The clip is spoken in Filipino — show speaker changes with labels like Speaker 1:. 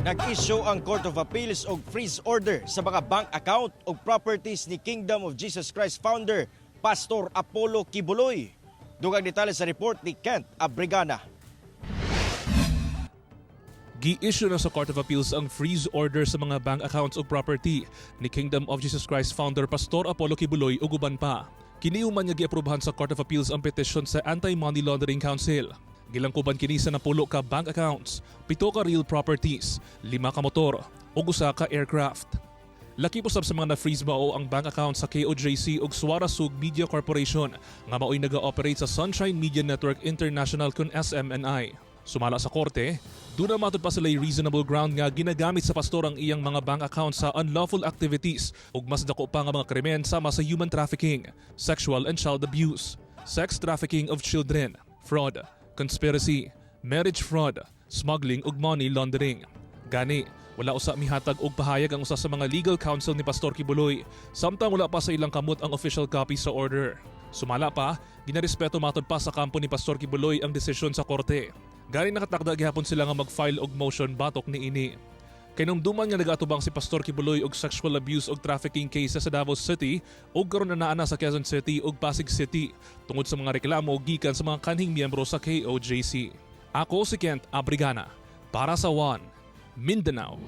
Speaker 1: Nag-issue ang Court of Appeals og freeze order sa mga bank account o properties ni Kingdom of Jesus Christ founder Pastor Apollo Quiboloy. Dugang detalye sa report ni Kent Abrigana.
Speaker 2: Gi-issue na sa Court of Appeals ang freeze order sa mga bank accounts o property ni Kingdom of Jesus Christ founder Pastor Apollo Quiboloy ug uban pa. Kiniuman niya giaprubahan sa Court of Appeals ang petition sa Anti-Money Laundering Council. Gilangkuban kini sa 10 ka bank accounts, 7 ka real properties, 5 ka motor, ug 1 ka aircraft. Laki usab sa mga na-freeze mao ang bank account sa KOJC ug Suara Sug Media Corporation nga mao'y naga-operate sa Sunshine Media Network International kun SMNI. Sumala sa korte, doon na matod pa sila'y reasonable ground nga ginagamit sa pastor ang iyang mga bank accounts sa unlawful activities ug mas dako pa nga mga krimen sama sa human trafficking, sexual and child abuse, sex trafficking of children, fraud, conspiracy, marriage fraud, smuggling ug money laundering. Gani, wala usa mihatag og pahayag ang usa sa mga legal counsel ni Pastor Quiboloy samtang wala pa sa ilang kamot ang official copy sa order. Sumala pa, ginarespeto matod pa sa kampo ni Pastor Quiboloy ang desisyon sa korte. Gani nakatakda gihapon sila nga mag-file og motion batok niini. Kay nung duman nga nag-atubang si Pastor Quiboloy og sexual abuse og trafficking cases sa Davao City ug karon na naana sa Quezon City ug Pasig City tungod sa mga reklamo gikan sa mga kanhing miyembro sa KOJC. Ako si Kent Abrigana para sa One Mindanao.